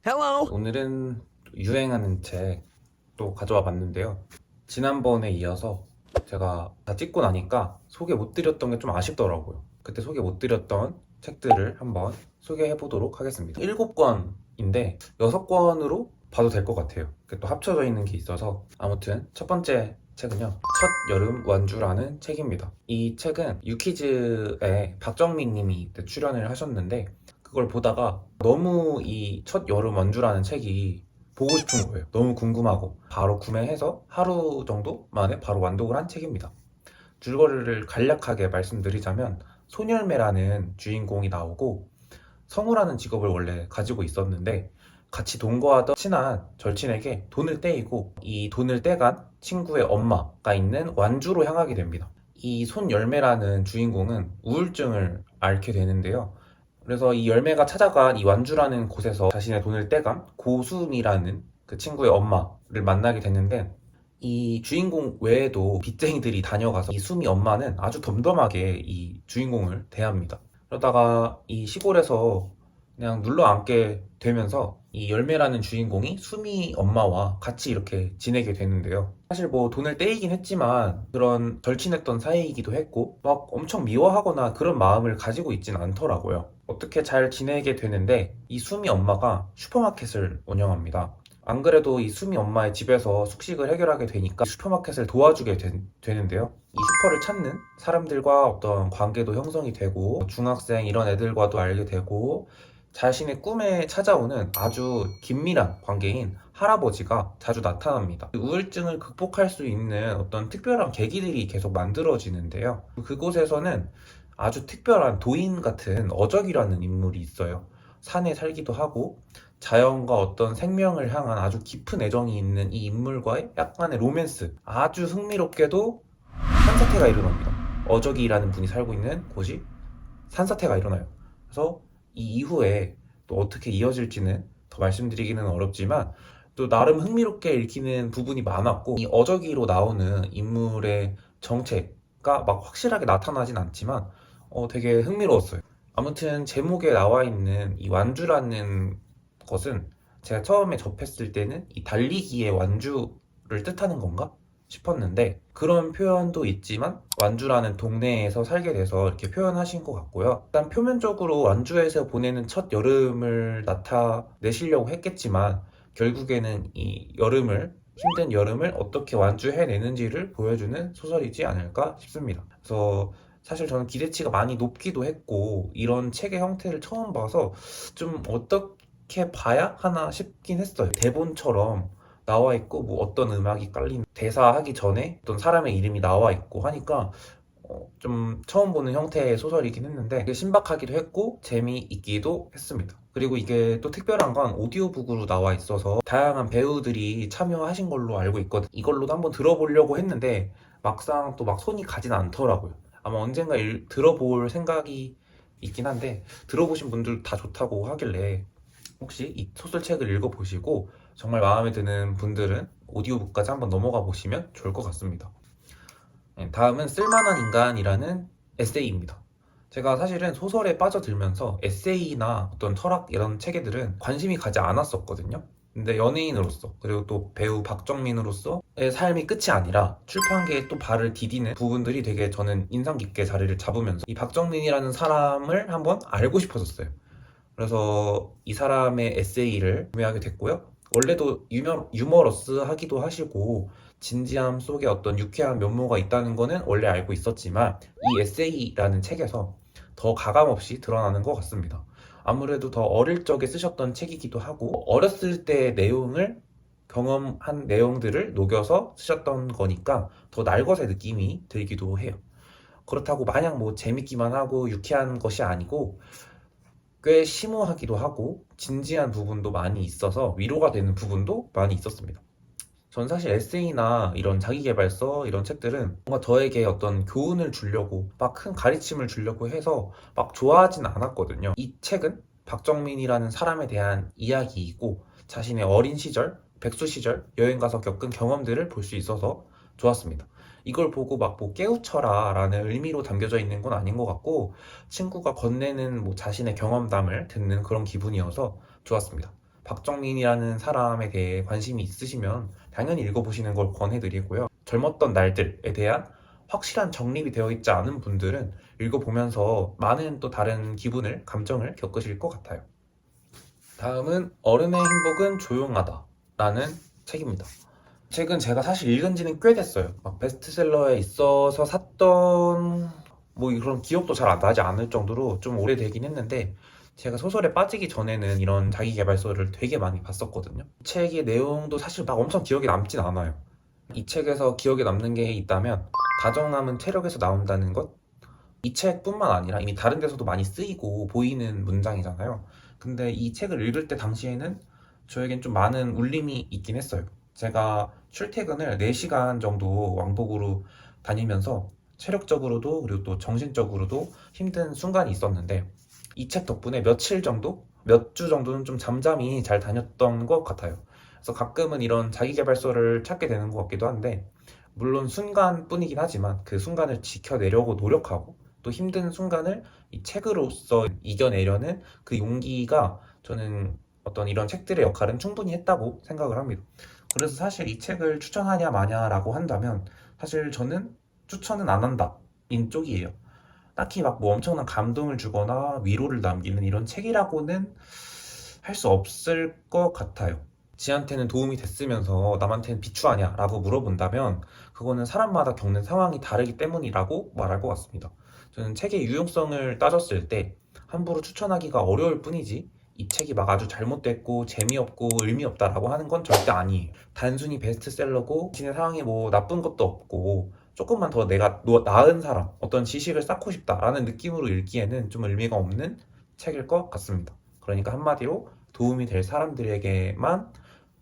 Hello. 오늘은 유행하는 책 또 가져와 봤는데요. 지난번에 이어서 제가 다 찍고 나니까 소개 못 드렸던 게 좀 아쉽더라고요. 그때 소개 못 드렸던 책들을 한번 소개해 보도록 하겠습니다. 7권인데 6권으로 봐도 될 것 같아요. 그게 또 합쳐져 있는 게 있어서. 아무튼 첫 번째 책은요, 첫 여름 완주라는 책입니다. 이 책은 유키즈의 박정민 님이 그때 출연을 하셨는데, 그걸 보다가 너무 이 첫 여름 완주라는 책이 보고 싶은 거예요. 너무 궁금하고 바로 구매해서 하루 정도 만에 바로 완독을 한 책입니다. 줄거리를 간략하게 말씀드리자면, 손열매라는 주인공이 나오고 성우라는 직업을 원래 가지고 있었는데, 같이 동거하던 친한 절친에게 돈을 떼이고 이 돈을 떼간 친구의 엄마가 있는 완주로 향하게 됩니다. 이 손열매라는 주인공은 우울증을 앓게 되는데요. 그래서 이 열매가 찾아간 이 완주라는 곳에서 자신의 돈을 떼간 고수미라는 그 친구의 엄마를 만나게 됐는데, 이 주인공 외에도 빚쟁이들이 다녀가서 이 수미 엄마는 아주 덤덤하게 이 주인공을 대합니다. 그러다가 이 시골에서 그냥 눌러앉게 되면서 이 열매라는 주인공이 수미 엄마와 같이 이렇게 지내게 되는데요. 사실 뭐 돈을 떼이긴 했지만 그런 절친했던 사이이기도 했고 막 엄청 미워하거나 그런 마음을 가지고 있진 않더라고요. 어떻게 잘 지내게 되는데, 이 수미 엄마가 슈퍼마켓을 운영합니다. 안 그래도 이 수미 엄마의 집에서 숙식을 해결하게 되니까 슈퍼마켓을 도와주게 되는데요. 이 슈퍼를 찾는 사람들과 어떤 관계도 형성이 되고, 중학생 이런 애들과도 알게 되고, 자신의 꿈에 찾아오는 아주 긴밀한 관계인 할아버지가 자주 나타납니다. 우울증을 극복할 수 있는 어떤 특별한 계기들이 계속 만들어지는데요. 그곳에서는 아주 특별한 도인 같은 어적이라는 인물이 있어요. 산에 살기도 하고 자연과 어떤 생명을 향한 아주 깊은 애정이 있는 이 인물과의 약간의 로맨스, 아주 흥미롭게도 산사태가 일어납니다. 어적이라는 분이 살고 있는 곳이 산사태가 일어나요. 그래서 이 이후에 또 어떻게 이어질지는 더 말씀드리기는 어렵지만, 또 나름 흥미롭게 읽히는 부분이 많았고, 이 어저기로 나오는 인물의 정체가 막 확실하게 나타나진 않지만 되게 흥미로웠어요. 아무튼 제목에 나와 있는 이 완주라는 것은 제가 처음에 접했을 때는 이 달리기의 완주를 뜻하는 건가 싶었는데, 그런 표현도 있지만 완주라는 동네에서 살게 돼서 이렇게 표현하신 것 같고요. 일단 표면적으로 완주에서 보내는 첫 여름을 나타내시려고 했겠지만, 결국에는 이 힘든 여름을 어떻게 완주해내는지를 보여주는 소설이지 않을까 싶습니다. 그래서 사실 저는 기대치가 많이 높기도 했고, 이런 책의 형태를 처음 봐서 좀 어떻게 봐야 하나 싶긴 했어요. 대본처럼 나와 있고, 뭐 어떤 음악이 깔린 대사하기 전에 어떤 사람의 이름이 나와 있고 하니까 좀 처음 보는 형태의 소설이긴 했는데, 되게 신박하기도 했고 재미있기도 했습니다. 그리고 이게 또 특별한 건 오디오북으로 나와 있어서 다양한 배우들이 참여하신 걸로 알고 있거든요. 이걸로도 한번 들어보려고 했는데 막상 또 막 손이 가진 않더라고요. 아마 언젠가 들어볼 생각이 있긴 한데, 들어보신 분들 다 좋다고 하길래 혹시 이 소설책을 읽어보시고 정말 마음에 드는 분들은 오디오북까지 한번 넘어가 보시면 좋을 것 같습니다. 다음은 쓸만한 인간이라는 에세이입니다. 제가 사실은 소설에 빠져들면서 에세이나 어떤 철학 이런 체계들은 관심이 가지 않았었거든요. 근데 연예인으로서, 그리고 또 배우 박정민으로서의 삶이 끝이 아니라 출판계에 또 발을 디디는 부분들이 되게 저는 인상 깊게 자리를 잡으면서 이 박정민이라는 사람을 한번 알고 싶어졌어요. 그래서 이 사람의 에세이를 구매하게 됐고요. 원래도 유머러스하기도 하시고 진지함 속에 어떤 유쾌한 면모가 있다는 거는 원래 알고 있었지만, 이 에세이라는 책에서 더 가감없이 드러나는 것 같습니다. 아무래도 더 어릴 적에 쓰셨던 책이기도 하고, 어렸을 때의 내용을 경험한 내용들을 녹여서 쓰셨던 거니까 더 날것의 느낌이 들기도 해요. 그렇다고 마냥 뭐 재밌기만 하고 유쾌한 것이 아니고, 꽤 심오하기도 하고 진지한 부분도 많이 있어서 위로가 되는 부분도 많이 있었습니다. 전 사실 에세이나 이런 자기계발서 이런 책들은 뭔가 저에게 어떤 교훈을 주려고, 막 큰 가르침을 주려고 해서 막 좋아하진 않았거든요. 이 책은 박정민이라는 사람에 대한 이야기이고, 자신의 어린 시절, 백수 시절 여행 가서 겪은 경험들을 볼 수 있어서 좋았습니다. 이걸 보고 막 뭐 깨우쳐라 라는 의미로 담겨져 있는 건 아닌 것 같고, 친구가 건네는 뭐 자신의 경험담을 듣는 그런 기분이어서 좋았습니다. 박정민이라는 사람에 대해 관심이 있으시면 당연히 읽어보시는 걸 권해드리고요. 젊었던 날들에 대한 확실한 정립이 되어 있지 않은 분들은 읽어보면서 많은 또 다른 기분을, 감정을 겪으실 것 같아요. 다음은 어른의 행복은 조용하다 라는 책입니다. 책은 제가 사실 읽은 지는 꽤 됐어요. 막 베스트셀러에 있어서 샀던 뭐 그런 기억도 잘 나지 않을 정도로 좀 오래되긴 했는데, 제가 소설에 빠지기 전에는 이런 자기계발서를 되게 많이 봤었거든요. 책의 내용도 사실 막 엄청 기억에 남진 않아요. 이 책에서 기억에 남는 게 있다면 다정함은 체력에서 나온다는 것. 이 책뿐만 아니라 이미 다른 데서도 많이 쓰이고 보이는 문장이잖아요. 근데 이 책을 읽을 때 당시에는 저에겐 좀 많은 울림이 있긴 했어요. 제가 출퇴근을 4시간 정도 왕복으로 다니면서 체력적으로도 그리고 또 정신적으로도 힘든 순간이 있었는데, 이 책 덕분에 며칠 정도, 몇 주 정도는 좀 잠잠히 잘 다녔던 것 같아요. 그래서 가끔은 이런 자기계발서를 찾게 되는 것 같기도 한데, 물론 순간뿐이긴 하지만 그 순간을 지켜내려고 노력하고 또 힘든 순간을 이 책으로서 이겨내려는 그 용기가, 저는 어떤 이런 책들의 역할은 충분히 했다고 생각을 합니다. 그래서 사실 이 책을 추천하냐 마냐라고 한다면 사실 저는 추천은 안 한다 인 쪽이에요. 딱히 막 뭐 엄청난 감동을 주거나 위로를 남기는 이런 책이라고는 할 수 없을 것 같아요. 지한테는 도움이 됐으면서 남한테는 비추하냐 라고 물어본다면 그거는 사람마다 겪는 상황이 다르기 때문이라고 말할 것 같습니다. 저는 책의 유용성을 따졌을 때 함부로 추천하기가 어려울 뿐이지 이 책이 막 아주 잘못됐고 재미없고 의미 없다라고 하는 건 절대 아니에요. 단순히 베스트셀러고 자신의 상황에 뭐 나쁜 것도 없고 조금만 더 내가 나은 사람, 어떤 지식을 쌓고 싶다라는 느낌으로 읽기에는 좀 의미가 없는 책일 것 같습니다. 그러니까 한마디로 도움이 될 사람들에게만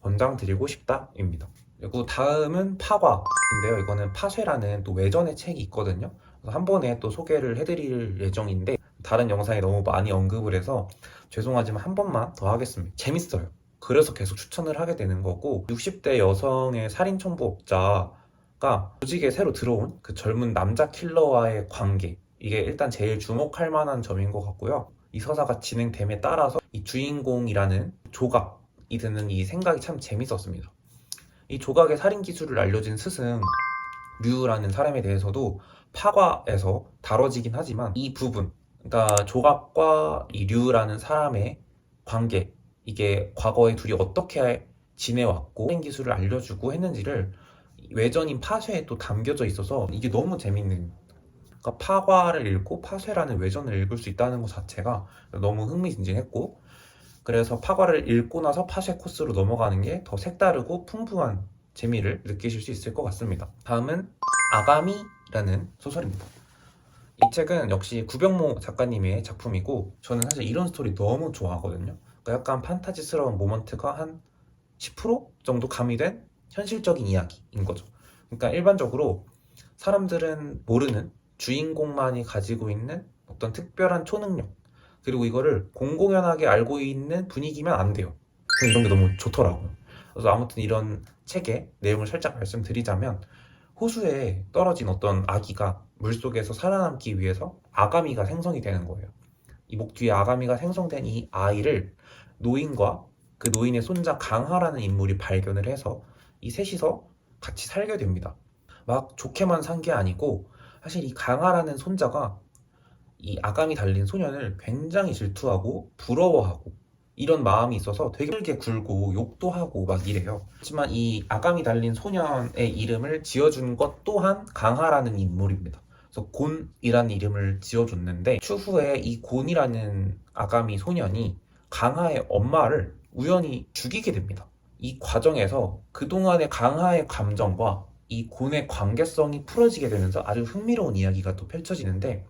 권장드리고 싶다입니다. 그리고 다음은 파과인데요. 이거는 파쇄라는 또 외전의 책이 있거든요. 그래서 한 번에 또 소개를 해드릴 예정인데 다른 영상에 너무 많이 언급을 해서 죄송하지만 한 번만 더 하겠습니다. 재밌어요. 그래서 계속 추천을 하게 되는 거고, 60대 여성의 살인 청부업자가 조직에 새로 들어온 그 젊은 남자 킬러와의 관계, 이게 일단 제일 주목할 만한 점인 것 같고요. 이 서사가 진행됨에 따라서 이 주인공이라는 조각이 드는 이 생각이 참 재밌었습니다. 이 조각의 살인 기술을 알려진 스승 류라는 사람에 대해서도 파과에서 다뤄지긴 하지만 이 부분, 그러니까 조각과 이 류라는 사람의 관계, 이게 과거에 둘이 어떻게 지내왔고 살인 기술을 알려주고 했는지를 외전인 파쇄에 또 담겨져 있어서 이게 너무 재밌는, 그러니까 파과를 읽고 파쇄라는 외전을 읽을 수 있다는 것 자체가 너무 흥미진진했고, 그래서 파과를 읽고 나서 파쇄 코스로 넘어가는 게 더 색다르고 풍부한 재미를 느끼실 수 있을 것 같습니다. 다음은 아가미라는 소설입니다. 이 책은 역시 구병모 작가님의 작품이고, 저는 사실 이런 스토리 너무 좋아하거든요. 그러니까 약간 판타지스러운 모먼트가 한 10% 정도 가미된 현실적인 이야기인 거죠. 그러니까 일반적으로 사람들은 모르는 주인공만이 가지고 있는 어떤 특별한 초능력, 그리고 이거를 공공연하게 알고 있는 분위기면 안 돼요. 저는 이런 게 너무 좋더라고요. 그래서 아무튼 이런 책의 내용을 살짝 말씀드리자면, 호수에 떨어진 어떤 아기가 물속에서 살아남기 위해서 아가미가 생성이 되는 거예요. 이 목 뒤에 아가미가 생성된 이 아이를 노인과 그 노인의 손자 강하라는 인물이 발견을 해서 이 셋이서 같이 살게 됩니다. 막 좋게만 산 게 아니고 사실 이 강하라는 손자가 이 아감이 달린 소년을 굉장히 질투하고 부러워하고 이런 마음이 있어서 되게 길게 굴고 욕도 하고 막 이래요. 하지만 이 아감이 달린 소년의 이름을 지어준 것 또한 강하라는 인물입니다. 그래서 곤이라는 이름을 지어줬는데 추후에 이 곤이라는 아가미 소년이 강하의 엄마를 우연히 죽이게 됩니다. 이 과정에서 그동안의 강하의 감정과 이 곤의 관계성이 풀어지게 되면서 아주 흥미로운 이야기가 또 펼쳐지는데,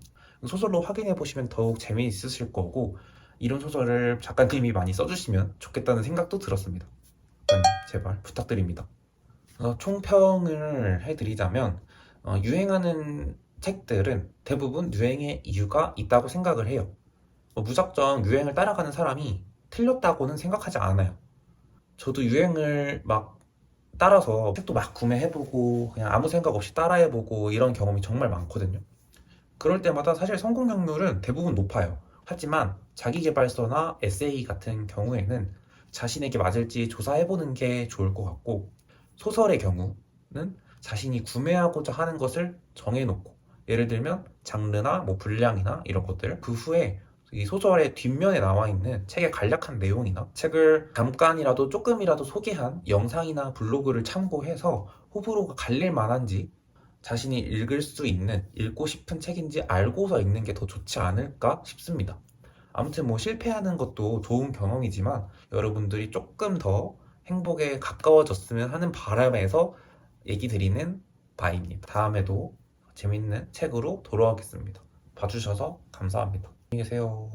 소설로 확인해 보시면 더욱 재미있으실 거고, 이런 소설을 작가님이 많이 써주시면 좋겠다는 생각도 들었습니다. 제발 부탁드립니다. 총평을 해드리자면 유행하는 책들은 대부분 유행의 이유가 있다고 생각을 해요. 무작정 유행을 따라가는 사람이 틀렸다고는 생각하지 않아요. 저도 유행을 막 따라서 책도 막 구매해보고 그냥 아무 생각 없이 따라해보고 이런 경험이 정말 많거든요. 그럴 때마다 사실 성공 확률은 대부분 높아요. 하지만 자기계발서나 에세이 같은 경우에는 자신에게 맞을지 조사해보는 게 좋을 것 같고, 소설의 경우는 자신이 구매하고자 하는 것을 정해놓고, 예를 들면 장르나 뭐 분량이나 이런 것들, 그 후에 이 소설의 뒷면에 나와 있는 책의 간략한 내용이나 책을 잠깐이라도 조금이라도 소개한 영상이나 블로그를 참고해서 호불호가 갈릴 만한지, 자신이 읽을 수 있는, 읽고 싶은 책인지 알고서 읽는 게 더 좋지 않을까 싶습니다. 아무튼 뭐 실패하는 것도 좋은 경험이지만 여러분들이 조금 더 행복에 가까워졌으면 하는 바람에서 얘기 드리는 바입니다. 다음에도 재밌는 책으로 돌아오겠습니다. 봐주셔서 감사합니다. 안녕히 계세요.